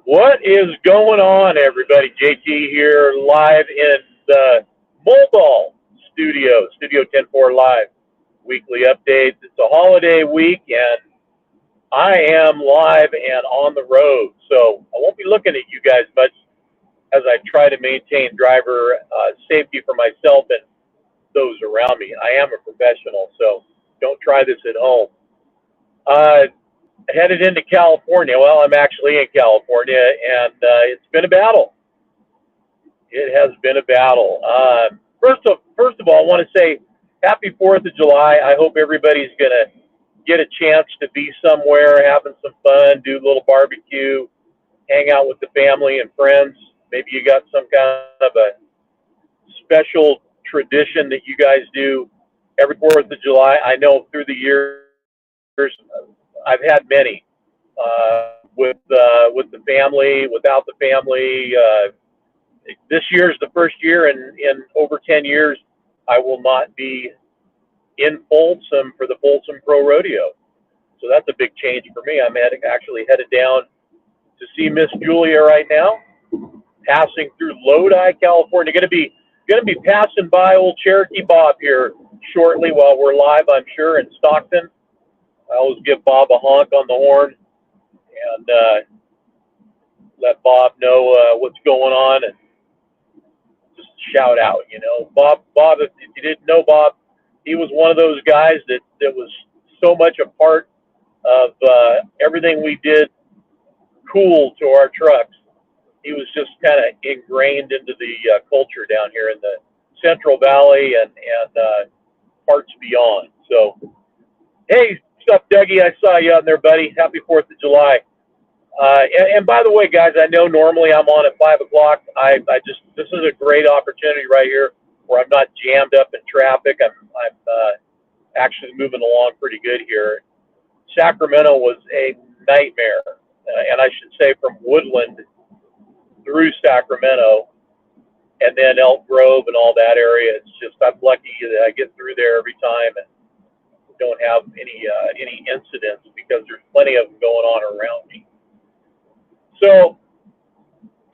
What is going on, everybody? JT here, live in the Moldall studio, Studio 10-4 Live, weekly updates. It's a holiday week, and I am live and on the road, so I won't be looking at you guys much as I try to maintain driver safety for myself and those around me. I am a professional, so don't try this at home. Uh, Headed into California. Well, I'm actually in California, and it's been a battle. It has been a battle. First of all, I want to say Happy 4th of July. I hope everybody's going to get a chance to be somewhere, having some fun, do a little barbecue, hang out with the family and friends. Maybe you got some kind of a special tradition that you guys do every 4th of July. I know through the years I've had many with the family, without the family. This year is the first year in over 10 years I will not be in Folsom for the Folsom Pro Rodeo. So that's a big change for me. I'm actually headed down to see Miss Julia right now, passing through Lodi, California. Going to be passing by old Cherokee Bob here shortly while we're live, I'm sure, in Stockton. I always give Bob a honk on the horn and let Bob know what's going on and just shout out, you know. Bob, if you didn't know Bob, he was one of those guys that was so much a part of everything we did cool to our trucks. He was just kind of ingrained into the culture down here in the Central Valley and parts beyond. So, hey, what's up, Dougie? I saw you out there, buddy. Happy 4th of July. And by the way, guys, I know normally I'm on at 5 o'clock. This is a great opportunity right here where I'm not jammed up in traffic. I'm actually moving along pretty good here. Sacramento was a nightmare, and I should say from Woodland through Sacramento and then Elk Grove and all that area. It's just, I'm lucky that I get through there every time and don't have any incidents because there's plenty of them going on around me. So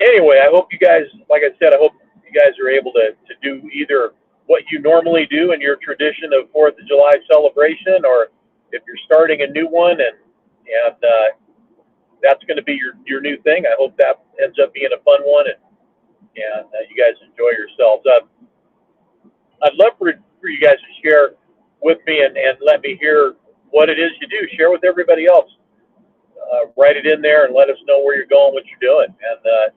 anyway, I hope you guys, like I said, I hope you guys are able to do either what you normally do in your tradition of 4th of July celebration, or if you're starting a new one and that's going to be your new thing. I hope that ends up being a fun one and you guys enjoy yourselves. I'd love for you guys to share with me and let me hear what it is you do. Share with everybody else. Write it in there and let us know where you're going, what you're doing. And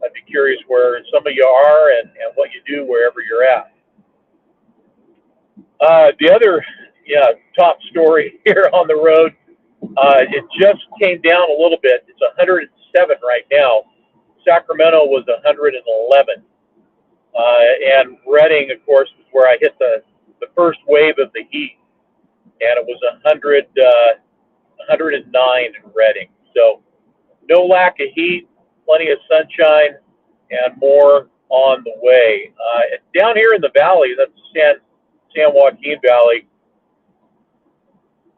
I'd be curious where some of you are and what you do wherever you're at. The other top story here on the road, it just came down a little bit. It's 107 right now. Sacramento was 111. And Redding, of course, was where I hit the first wave of the heat. And it was 109 in Redding. So no lack of heat, plenty of sunshine, and more on the way. Down here in the valley, that's San Joaquin Valley,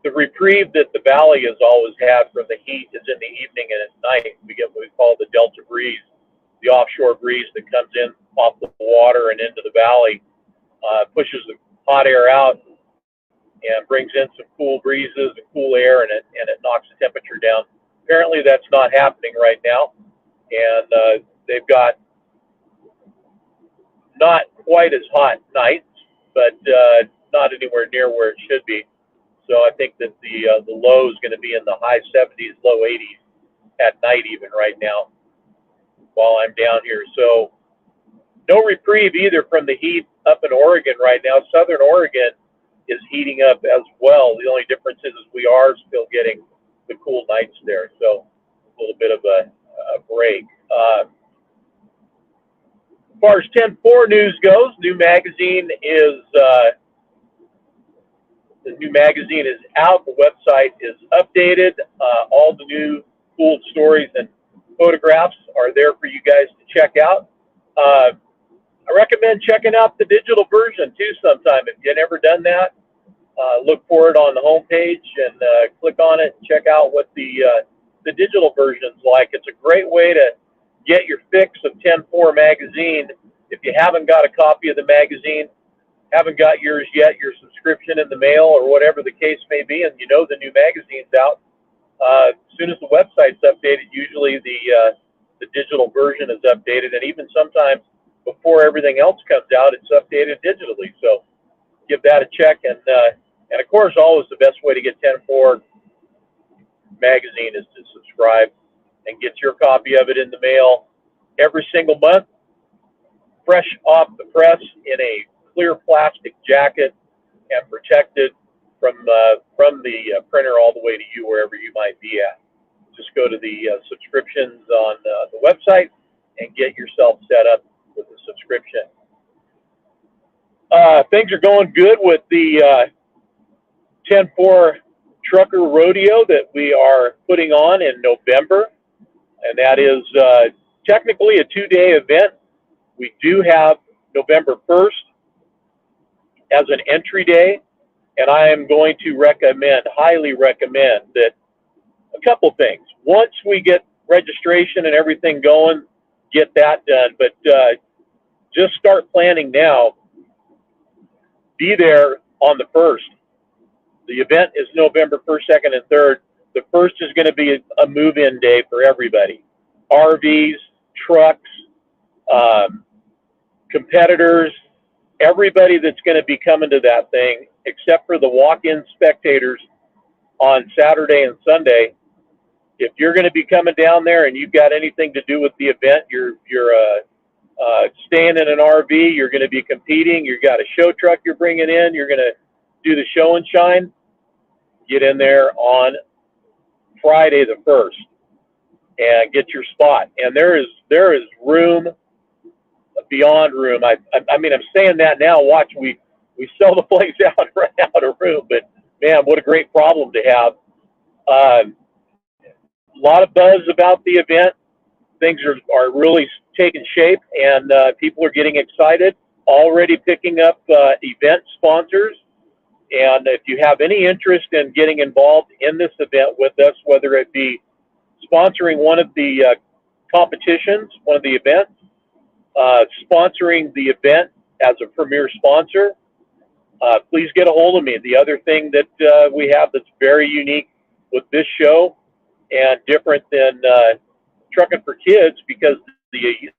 the reprieve that the valley has always had from the heat is in the evening and at night. We get what we call the Delta breeze, the offshore breeze that comes in off the water and into the valley, pushes the hot air out and brings in some cool breezes and cool air, and it knocks the temperature down. Apparently that's not happening right now, and they've got not quite as hot nights, but not anywhere near where it should be. So I think that the low is going to be in the high 70s, low 80s at night even right now while I'm down here. So no reprieve either from the heat up in Oregon right now. Southern Oregon is heating up as well. The only difference is we are still getting the cool nights there. So a little bit of a break. As far as 10-4 news goes, new magazine is the new magazine is out. The website is updated. All the new cool stories and photographs are there for you guys to check out. I recommend checking out the digital version too sometime. If you've never done that, look for it on the homepage and click on it and check out what the the digital versions like. It's a great way to get your fix of 10-4 magazine. If you haven't got a copy of the magazine, haven't got yours yet, your subscription in the mail or whatever the case may be, and you know the new magazine's out, as soon as the website's updated, usually the digital version is updated, and even sometimes before everything else comes out, it's updated digitally. So give that a check, and of course, always the best way to get 10-4 magazine is to subscribe and get your copy of it in the mail every single month, fresh off the press in a clear plastic jacket and protected from the printer all the way to you wherever you might be at. Just go to the subscriptions on the website and get yourself set up with a subscription. Things are going good with the 10-4 Trucker Rodeo that we are putting on in November, and that is technically a 2-day event. We do have November 1st as an entry day, and I am going to highly recommend that a couple things. Once we get registration and everything going, get that done, but just start planning now. Be there on the 1st. The event is November 1st, 2nd, and 3rd. The 1st is going to be a move-in day for everybody. RVs, trucks, competitors, everybody that's going to be coming to that thing, except for the walk-in spectators on Saturday and Sunday. If you're going to be coming down there and you've got anything to do with the event, you're staying in an RV, you're going to be competing, you've got a show truck you're bringing in, you're going to do the show and shine, get in there on Friday the 1st and get your spot. And there is room beyond room. I mean, I'm saying that now. Watch, we sell the place out and run out of room, but man, what a great problem to have. A lot of buzz about the event. Things are really taking shape, and people are getting excited, already picking up event sponsors. And if you have any interest in getting involved in this event with us, whether it be sponsoring one of the competitions, one of the events, sponsoring the event as a premier sponsor, please get a hold of me. The other thing that we have that's very unique with this show and different than Trucking for Kids, because the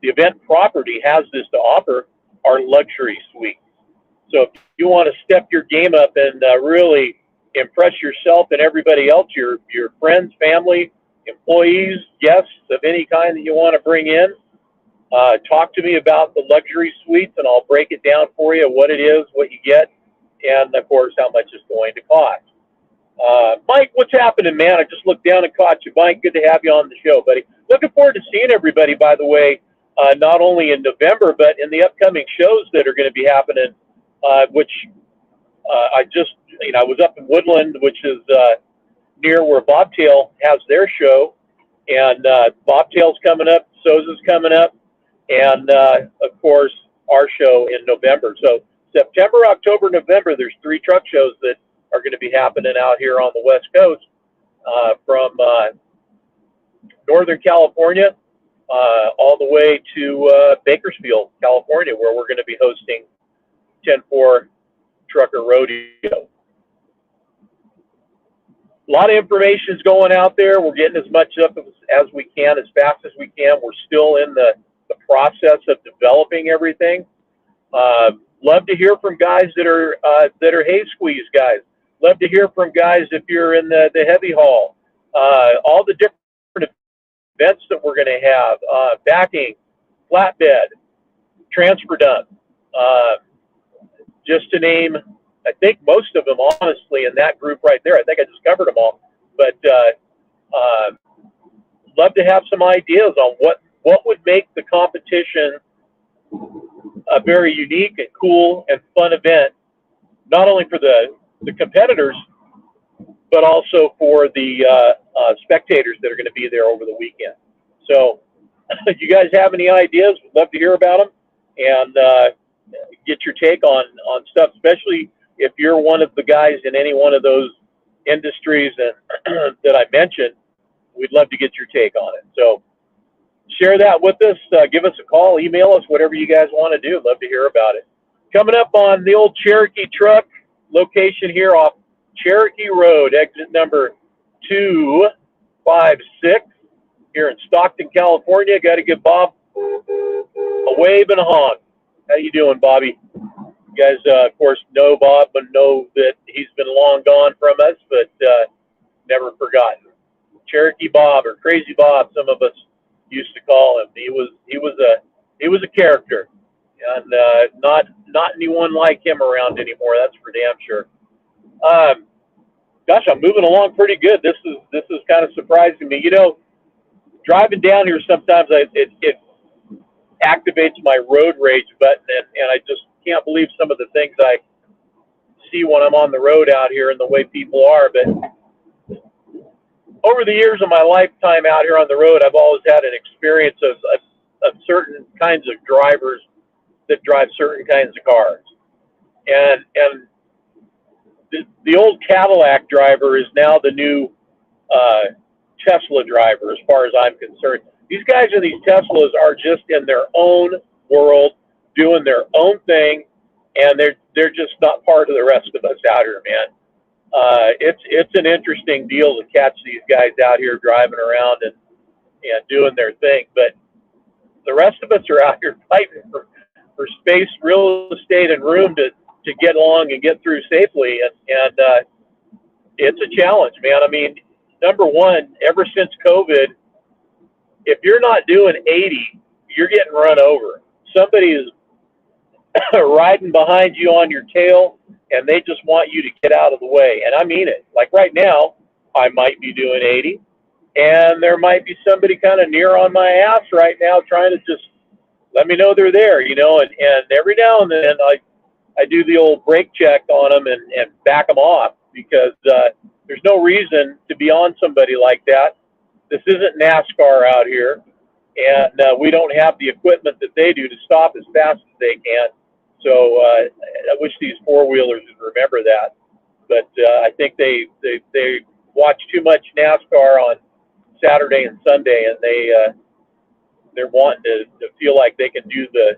event property has this to offer, are luxury suites. So if you want to step your game up and really impress yourself and everybody else, your friends, family, employees, guests of any kind that you want to bring in, talk to me about the luxury suites, and I'll break it down for you, what it is, what you get, and of course how much it's going to cost. Mike, what's happening, man? I just looked down and caught you. Mike, good to have you on the show, buddy. Looking forward to seeing everybody, by the way, not only in November, but in the upcoming shows that are going to be happening, which I was up in Woodland, which is near where Bobtail has their show, and Bobtail's coming up, Sousa's coming up, and of course our show in November. So September, October, November, there's 3 truck shows that are going to be happening out here on the West Coast, from Northern California all the way to Bakersfield, California, where we're going to be hosting 10-4 Trucker Rodeo. A lot of information is going out there. We're getting as much up as we can, as fast as we can. We're still in the process of developing everything. Love to hear from guys that are hay squeeze guys. Love to hear from guys if you're in the heavy haul. All the different events that we're going to have, backing, flatbed, transfer dump, just to name, I think most of them, honestly, in that group right there. I think I just covered them all. But love to have some ideas on what would make the competition a very unique and cool and fun event, not only for the competitors, but also for the spectators that are going to be there over the weekend. So if you guys have any ideas, we'd love to hear about them and get your take on stuff, especially if you're one of the guys in any one of those industries and that I mentioned, we'd love to get your take on it. So share that with us. Give us a call, email us, whatever you guys want to do. Love to hear about it. Coming up on the old Cherokee truck location here off Cherokee Road, exit number 256 here in Stockton, California. Got to give Bob a wave and a honk. How you doing, Bobby? You guys, of course, know Bob, but know that he's been long gone from us, but never forgotten. Cherokee Bob, or Crazy Bob, some of us used to call him. He was a character, and not anyone like him around anymore. That's for damn sure. Gosh, I'm moving along pretty good. This is kind of surprising me. You know, driving down here sometimes it activates my road rage button, and I just can't believe some of the things I see when I'm on the road out here and the way people are. But over the years of my lifetime out here on the road, I've always had an experience of certain kinds of drivers that drive certain kinds of cars. And the old Cadillac driver is now the new Tesla driver, as far as I'm concerned. These guys in these Teslas are just in their own world, doing their own thing, and they're just not part of the rest of us out here, man. It's an interesting deal to catch these guys out here driving around and doing their thing, but the rest of us are out here fighting for space, real estate, and room to get along and get through safely, and it's a challenge, man. I mean, number one, ever since COVID, if you're not doing 80, you're getting run over. Somebody is riding behind you on your tail, and they just want you to get out of the way. And I mean it. Like right now, I might be doing 80, and there might be somebody kind of near on my ass right now trying to just let me know they're there, you know, and every now and then I do the old brake check on them and back them off, because there's no reason to be on somebody like that. This isn't NASCAR out here, and we don't have the equipment that they do to stop as fast as they can. So I wish these four-wheelers would remember that. But I think they watch too much NASCAR on Saturday and Sunday, and they're wanting to feel like they can do the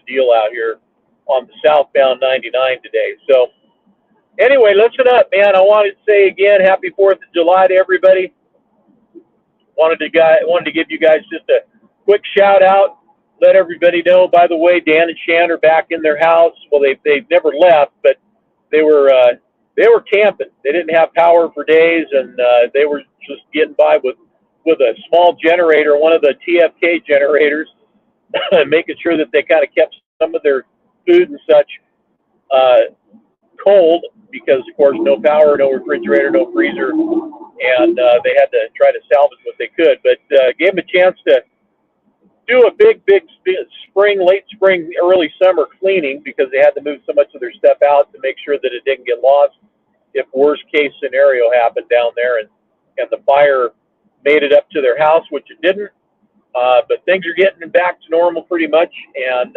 deal out here on the southbound 99 today. So anyway, listen up, man. I wanted to say again, happy 4th of July to everybody. Wanted to give you guys just a quick shout out. Let everybody know, by the way, Dan and Shan are back in their house. Well, they've never left, but they were camping. They didn't have power for days, and they were just getting by with a small generator, one of the TFK generators, making sure that they kind of kept some of their food and such cold, because of course no power, no refrigerator, no freezer, and they had to try to salvage what they could. But gave them a chance to do a big spring, late spring, early summer cleaning, because they had to move so much of their stuff out to make sure that it didn't get lost if worst case scenario happened down there, and the fire made it up to their house, which it didn't. But things are getting back to normal pretty much, and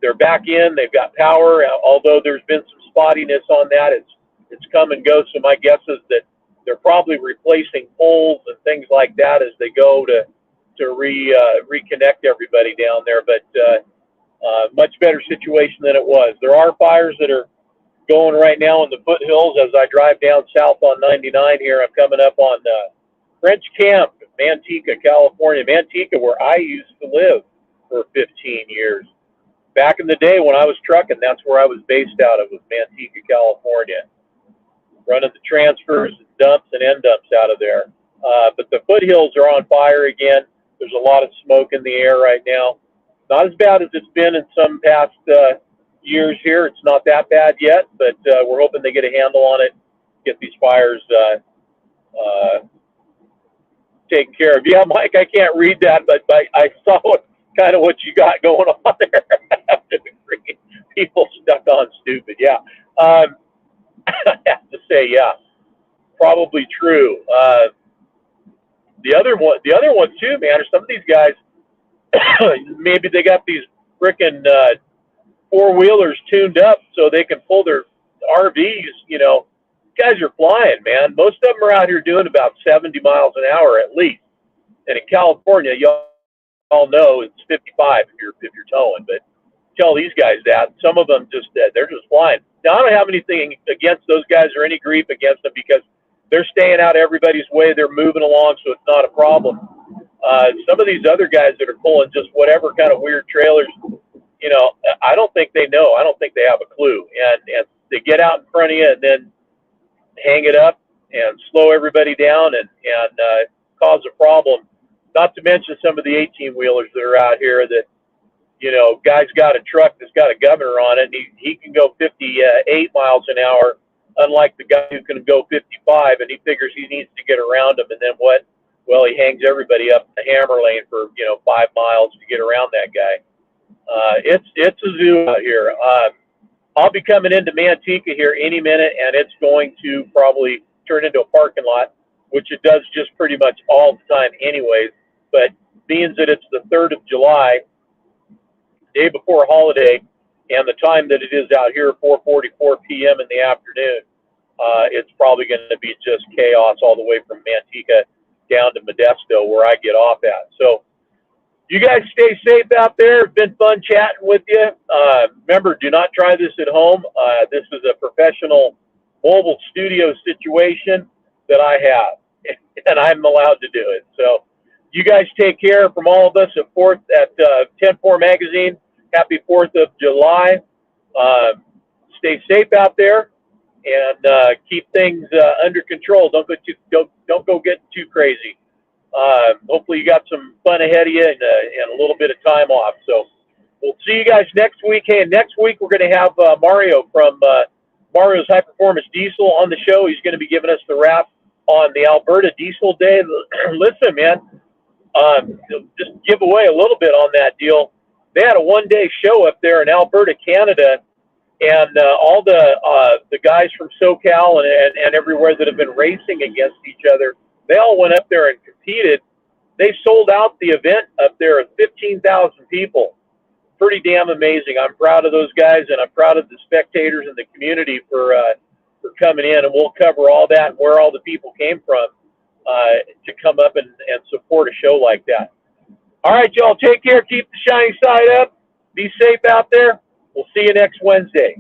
they're back in. They've got power, although there's been some spottiness on that. It's come and go. So my guess is that they're probably replacing poles and things like that as they go to reconnect everybody down there. But much better situation than it was. There are fires that are going right now in the foothills as I drive down south on 99 here. I'm coming up on French Camp, Manteca, California. Manteca, where I used to live for 15 years. Back in the day when I was trucking, that's where I was based out of, was Manteca, California. Running the transfers, dumps, and end dumps out of there. But the foothills are on fire again. There's a lot of smoke in the air right now. Not as bad as it's been in some past years here. It's not that bad yet, but we're hoping they get a handle on it, get these fires taken care of. Yeah, Mike, I can't read that, but I saw kind of what you got going on there. I have to agree. People stuck on stupid. Yeah. I have to say, yeah, probably true. The other one too, man, are some of these guys, maybe they got these frickin' four-wheelers tuned up so they can pull their RVs, you know, guys are flying, man. Most of them are out here doing about 70 miles an hour at least. And in California, y'all know it's 55 if you're towing. But tell these guys that some of them just they're just flying. Now I don't have anything against those guys or any grief against them because they're staying out of everybody's way. They're moving along, so it's not a problem. Some of these other guys that are pulling just whatever kind of weird trailers, you know, I don't think they know. I don't think they have a clue. And they get out in front of you and then hang it up and slow everybody down and cause a problem. Not to mention some of the 18-wheelers that are out here that, you know, guy's got a truck that's got a governor on it, and he can go 58 miles an hour, unlike the guy who can go 55, and he figures he needs to get around him, and then what? Well, he hangs everybody up in the hammer lane for, you know, 5 miles to get around that guy. It's a zoo out here. I'll be coming into Manteca here any minute, and it's going to probably turn into a parking lot, which it does just pretty much all the time anyways. But being that it's the 3rd of July, day before holiday, and the time that it is out here, 4:44 p.m. in the afternoon, it's probably going to be just chaos all the way from Manteca down to Modesto, where I get off at. So you guys stay safe out there. It's been fun chatting with you. Remember, do not try this at home. This is a professional mobile studio situation that I have, and I'm allowed to do it. So you guys take care. From all of us at 10-4 Magazine, happy 4th of July. Stay safe out there and keep things under control. Don't go getting too crazy. Hopefully you got some fun ahead of you and a little bit of time off. So we'll see you guys next week. Hey, and next week we're going to have Mario from Mario's High Performance Diesel on the show. He's going to be giving us the wrap on the Alberta Diesel Day. Listen, man, just give away a little bit on that deal. They had a one-day show up there in Alberta, Canada, and all the guys from SoCal and everywhere that have been racing against each other, they all went up there and competed. They sold out the event up there of 15,000 people. Pretty damn amazing. I'm proud of those guys, and I'm proud of the spectators and the community for coming in, and we'll cover all that and where all the people came from to come up and support a show like that. All right, y'all, take care. Keep the shiny side up. Be safe out there. We'll see you next Wednesday.